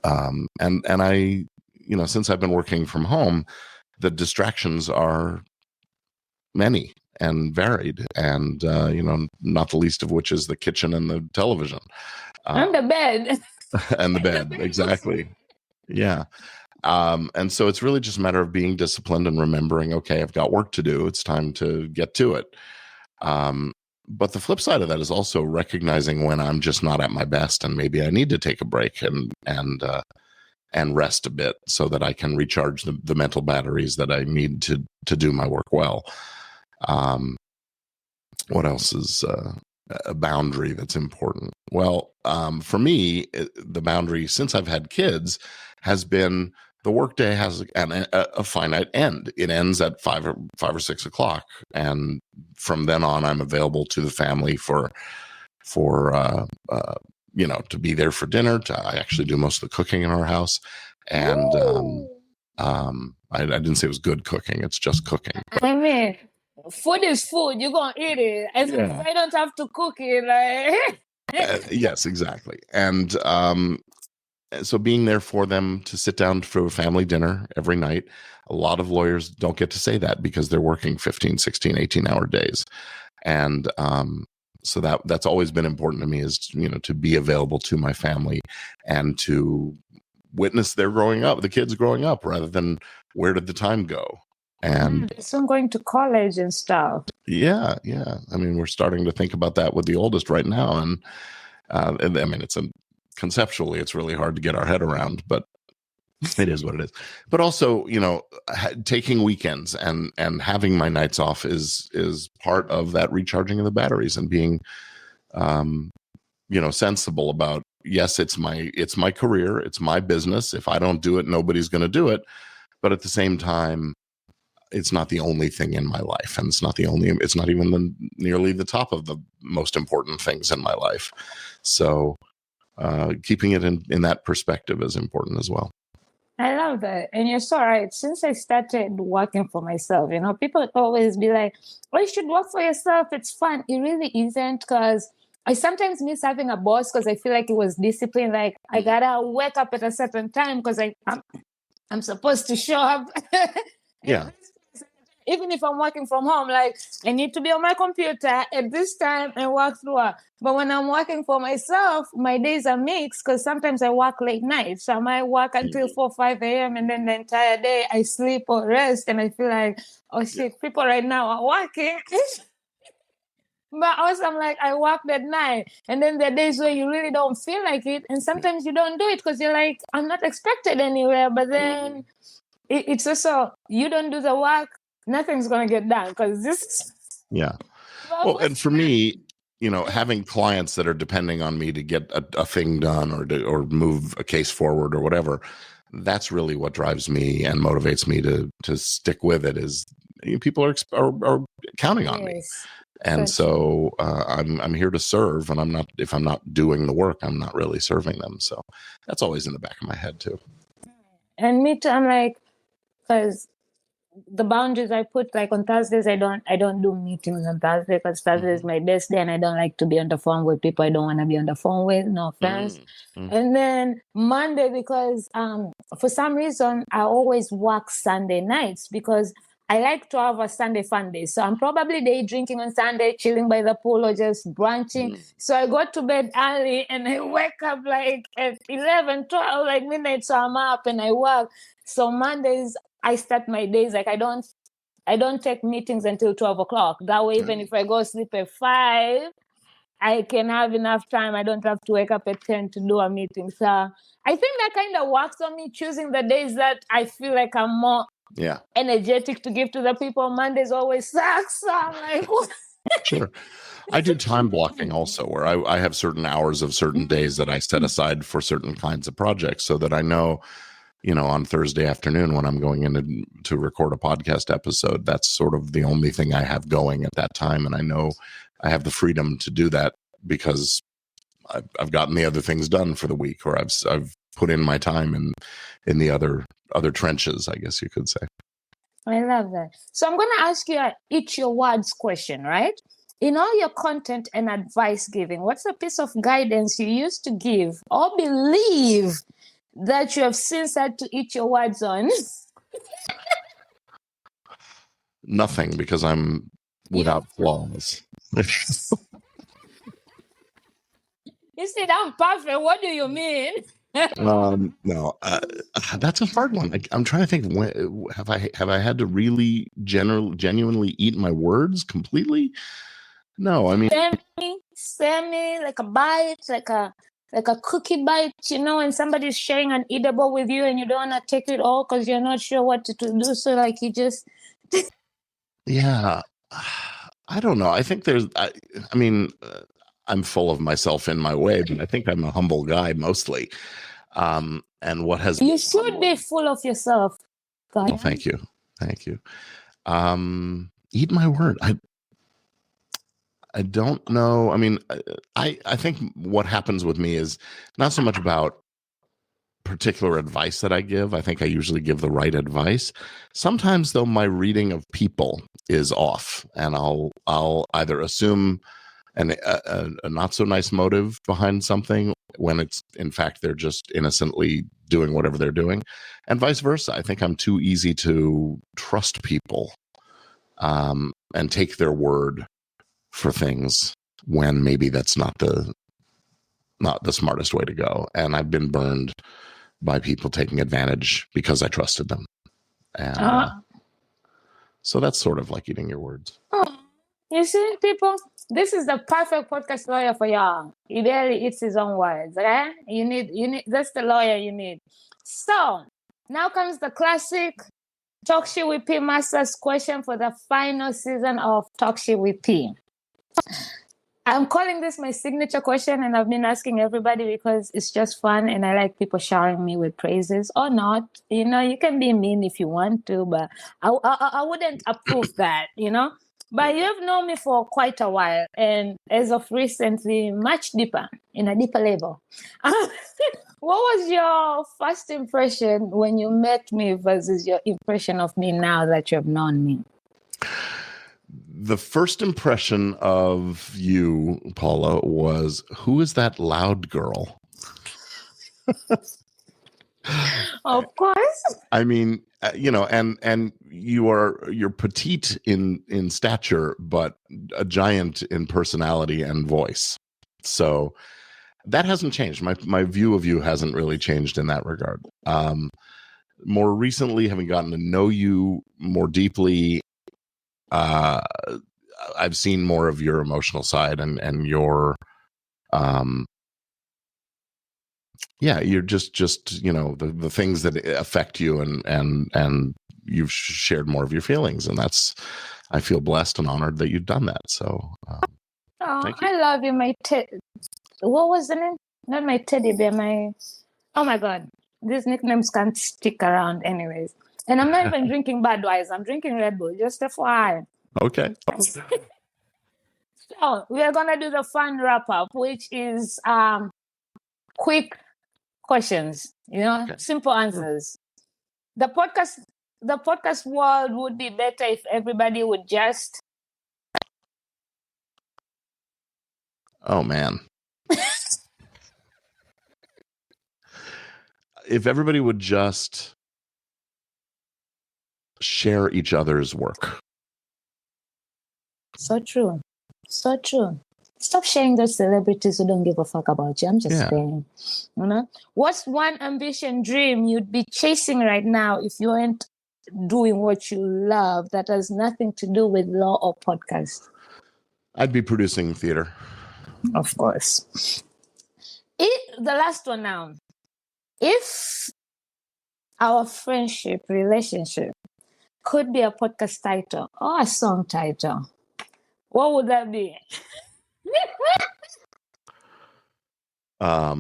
and I, since I've been working from home, the distractions are many and varied, and not the least of which is the kitchen and the television and the bed. And the bed, exactly. Yeah. And so it's really just a matter of being disciplined and remembering, okay, I've got work to do, it's time to get to it. But the flip side of that is also recognizing when I'm just not at my best, and maybe I need to take a break and rest a bit so that I can recharge the mental batteries that I need to do my work well. What else is a boundary that's important? Well, for me, the boundary since I've had kids has been the workday has a finite end. It ends at 5 or 6 o'clock, and from then on, I'm available to the family for to be there for dinner. I actually do most of the cooking in our house, and I didn't say it was good cooking; it's just cooking. I mean, food is food. You're gonna eat it. I don't have to cook it. Yes, exactly. And so being there for them to sit down for a family dinner every night. A lot of lawyers don't get to say that because they're working 15, 16, 18-hour days. And so that's always been important to me, is, to be available to my family and to witness their growing up, the kids growing up, rather than where did the time go? And so going to college and stuff. Yeah. I mean, we're starting to think about that with the oldest right now. And I mean, conceptually, it's really hard to get our head around, but It is what it is. But also, taking weekends and having my nights off is part of that recharging of the batteries and being, sensible about, yes, it's my career, it's my business. If I don't do it, nobody's going to do it. But at the same time, it's not the only thing in my life, and it's not even nearly the top of the most important things in my life. So keeping it in that perspective is important as well. I love that. And you're so right. Since I started working for myself, people always be like, oh, you should work for yourself. It's fun. It really isn't, because I sometimes miss having a boss because I feel like it was discipline. Like I gotta wake up at a certain time because I'm supposed to show up. Yeah. Even if I'm working from home, like I need to be on my computer at this time and work through it. But when I'm working for myself, my days are mixed because sometimes I work late nights. So I might work until 4, 5 a.m. and then the entire day I sleep or rest. And I feel like, oh shit, people right now are working. But also I'm like, I worked at night. And then there are days where you really don't feel like it. And sometimes you don't do it because you're like, I'm not expected anywhere. But then it's also, you don't do the work, nothing's going to get done because this is... Yeah. Well, and for me, having clients that are depending on me to get a thing done or move a case forward or whatever, that's really what drives me and motivates me to stick with it. Is people are counting on me, and so I'm here to serve. And if I'm not doing the work, I'm not really serving them. So that's always in the back of my head too. And me too. I'm like, because the boundaries I put, like on Thursdays, I don't do meetings on Thursday because Thursday is my best day, and I don't like to be on the phone with people I don't want to be on the phone with. No offense. And then Monday, because for some reason I always work Sunday nights because I like to have a Sunday fun day. So I'm probably day drinking on Sunday, chilling by the pool or just brunching. So I go to bed early and I wake up like at 11, 12, like midnight. So I'm up and I work. So Mondays, I start my days like I don't take meetings until 12 o'clock. That way, even if I go sleep at 5, I can have enough time. I don't have to wake up at 10 to do a meeting. So I think that kind of works on me, choosing the days that I feel like I'm more energetic to give to the people. Mondays always sucks. So I'm like, Sure. I do time blocking also, where I have certain hours of certain days that I set aside for certain kinds of projects so that I know, on Thursday afternoon when I'm going in to record a podcast episode, that's sort of the only thing I have going at that time. And I know I have the freedom to do that because I've gotten the other things done for the week, or I've put in my time in the other trenches, I guess you could say. I love that. So I'm going to ask you a eat your words question, right? In all your content and advice giving, what's a piece of guidance you used to give or believe that you have since had to eat your words on? Nothing, because I'm without flaws. You said I'm perfect. What do you mean? No, that's a hard one. I'm trying to think. Have I had to really genuinely eat my words completely? No, I mean, semi like a bite, like a cookie bite, and somebody's sharing an edible with you and you don't want to take it all because you're not sure what to do. So like you just... Yeah, I don't know. I think I'm full of myself in my way, but I think I'm a humble guy mostly. And what has... You should be full of yourself. God. Oh, thank you. Eat my word. I don't know. I mean, I think what happens with me is not so much about particular advice that I give. I think I usually give the right advice. Sometimes, though, my reading of people is off, and I'll either assume a not so nice motive behind something when it's in fact they're just innocently doing whatever they're doing, and vice versa. I think I'm too easy to trust people and take their word for things when maybe that's not the smartest way to go. And I've been burned by people taking advantage because I trusted them. And so that's sort of like eating your words. You see, people, this is the perfect podcast lawyer for y'all. He barely eats his own words, right? You need, that's the lawyer you need. So Now comes the classic Talk Shit with P Masters question for the final season of Talk Shit with P. I'm calling this my signature question, and I've been asking everybody because it's just fun and I like people showering me with praises or not. You know, you can be mean if you want to, but I wouldn't approve that, you know. But you have known me for quite a while, and as of recently, much deeper, in a deeper level. What was your first impression when you met me versus your impression of me now that you have known me? The first impression of you, Paula, was, who is that loud girl? Of course. I mean, and you're petite in stature, but a giant in personality and voice. So that hasn't changed. My view of you hasn't really changed in that regard. More recently, having gotten to know you more deeply, I've seen more of your emotional side and your, you're just the things that affect you and you've shared more of your feelings, and I feel blessed and honored that you've done that. So, thank you. I love you, my what was the name? Not my teddy bear, oh my God, these nicknames can't stick around anyways. And I'm not even drinking Budweiser. I'm drinking Red Bull, just FYI. Okay. So we are gonna do the fun wrap up, which is quick questions, okay. Simple answers. The podcast world would be better if everybody would just. Oh man. If everybody would just share each other's work. So true. So true. Stop sharing those celebrities who don't give a fuck about you. I'm just saying. You know? What's one ambition, dream you'd be chasing right now if you weren't doing what you love that has nothing to do with law or podcast? I'd be producing theater. Of course. The last one now. If our relationship could be a podcast title or a song title, what would that be? What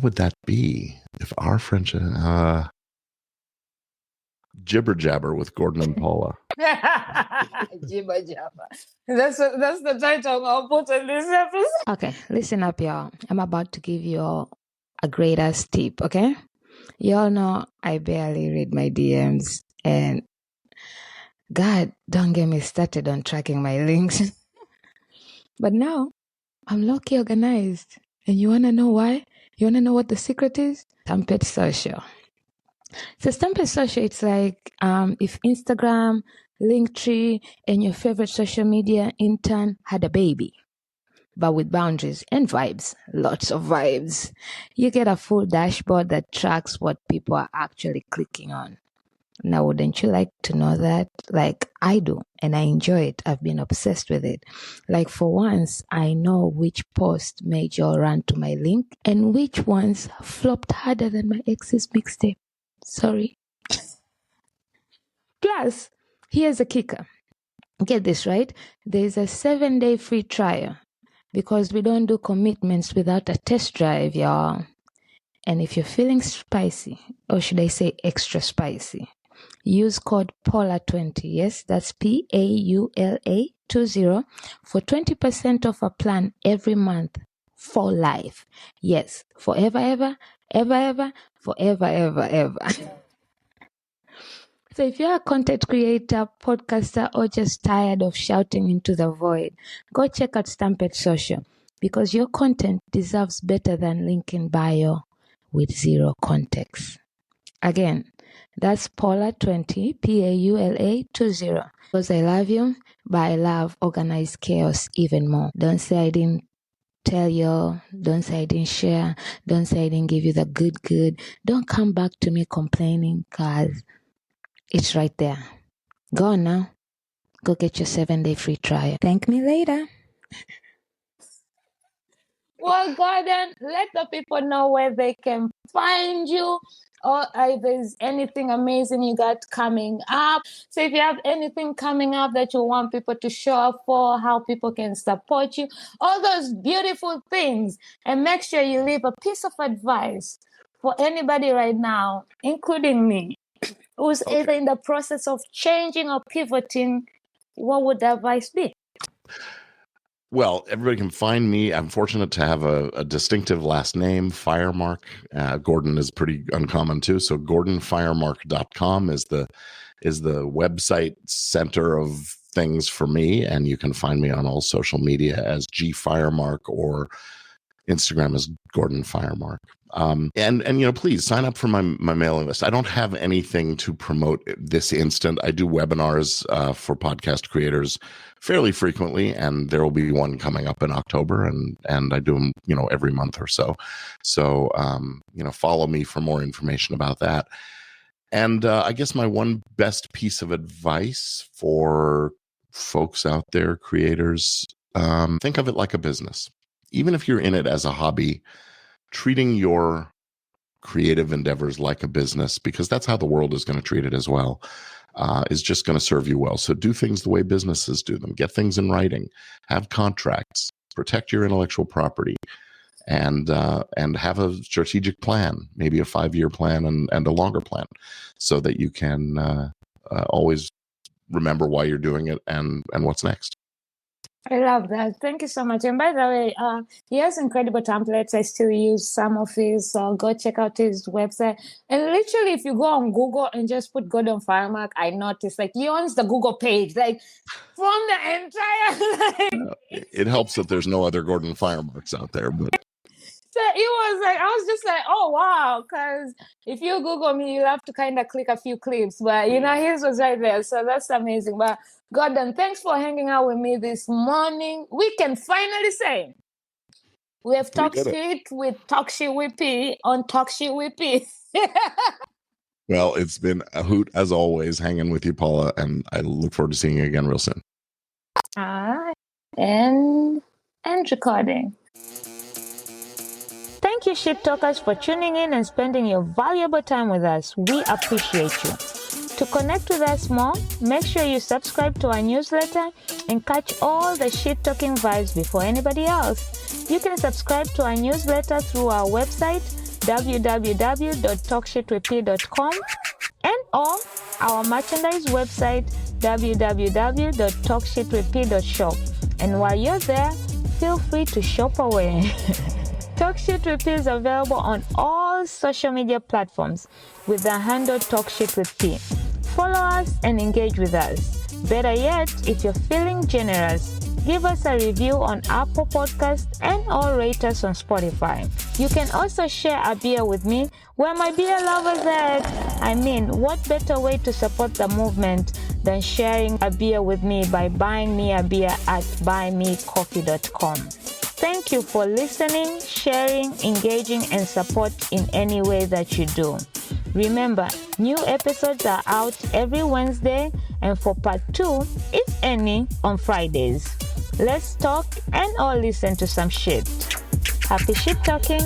would that be if our friendship? Jibber Jabber with Gordon and Paula. Jibber Jabber. That's the title I'll put on this episode. Okay, listen up, y'all. I'm about to give you all a great ass tip, okay? Y'all know I barely read my DMs, and God, don't get me started on tracking my links. But now, I'm low-key organized. And you want to know why? You want to know what the secret is? Stampede Social. So Stampede Social, it's like if Instagram, Linktree, and your favorite social media intern had a baby, but with boundaries and vibes, lots of vibes. You get a full dashboard that tracks what people are actually clicking on. Now, wouldn't you like to know that? Like I do, and I enjoy it. I've been obsessed with it. Like for once, I know which post made you run to my link and which ones flopped harder than my ex's mixtape. Sorry. Plus, here's a kicker. Get this right. There's a 7-day free trial because we don't do commitments without a test drive, y'all. And if you're feeling spicy, or should I say extra spicy, use code PAULA20. Yes, that's PAULA20 for 20% off a plan every month for life. Yes, forever, ever, ever, ever, forever, ever, ever. So if you're a content creator, podcaster, or just tired of shouting into the void, go check out Stampede Social because your content deserves better than link in bio with zero context. Again, that's Paula20, PAULA20. Because I love you, but I love organized chaos even more. Don't say I didn't tell you. Don't say I didn't share. Don't say I didn't give you the good. Don't come back to me complaining because it's right there. Go on now. Go get your 7-day free trial. Thank me later. Well, Gordon, let the people know where they can find you, or if there's anything amazing you got coming up. So if you have anything coming up that you want people to show up for, how people can support you, all those beautiful things. And make sure you leave a piece of advice for anybody right now, including me, who's either in the process of changing or pivoting. What would the advice be? Well, everybody can find me. I'm fortunate to have a distinctive last name, Firemark. Gordon is pretty uncommon too. So GordonFiremark.com is the website center of things for me. And you can find me on all social media as G Firemark, or Instagram as Gordon Firemark. And please sign up for my mailing list. I don't have anything to promote this instant. I do webinars for podcast creators fairly frequently, and there will be one coming up in October, and I do them, every month or so. So, follow me for more information about that. And I guess my one best piece of advice for folks out there, creators, think of it like a business. Even if you're in it as a hobby, treating your creative endeavors like a business, because that's how the world is going to treat it as well, is just going to serve you well. So do things the way businesses do them. Get things in writing, have contracts, protect your intellectual property, and have a strategic plan, maybe a 5-year plan and a longer plan, so that you can always remember why you're doing it and what's next. I love that. Thank you so much. And by the way, he has incredible templates. I still use some of his, so go check out his website. And literally, if you go on Google and just put Gordon Firemark, I noticed he owns the Google page, from the entire. It helps that there's no other Gordon Firemarks out there, but. So it was I was just oh, wow, because if you Google me, you have to kind of click a few clips, but his was right there. So that's amazing. But Gordon, thanks for hanging out with me this morning. We can finally say we have talked shit with Talk Shit with P on Talk Shit with P. Well, it's been a hoot as always hanging with you, Paula, and I look forward to seeing you again real soon. All right. And recording. Thank you, Shit Talkers, for tuning in and spending your valuable time with us. We appreciate you. To connect with us more, make sure you subscribe to our newsletter and catch all the shit-talking vibes before anybody else. You can subscribe to our newsletter through our website, www.talkshitwithp.com, and or our merchandise website, www.talkshitwithp.shop. And while you're there, feel free to shop away. Talk Shit with P is available on all social media platforms with the handle Talk Shit with P. Follow us and engage with us. Better yet, if you're feeling generous, give us a review on Apple Podcasts and or rate us on Spotify. You can also share a beer with me where my beer lovers at. I mean, what better way to support the movement than sharing a beer with me by buying me a beer at buymecoffee.com. Thank you for listening, sharing, engaging, and support in any way that you do. Remember, new episodes are out every Wednesday, and for part 2, if any, on Fridays. Let's talk and all listen to some shit. Happy shit talking.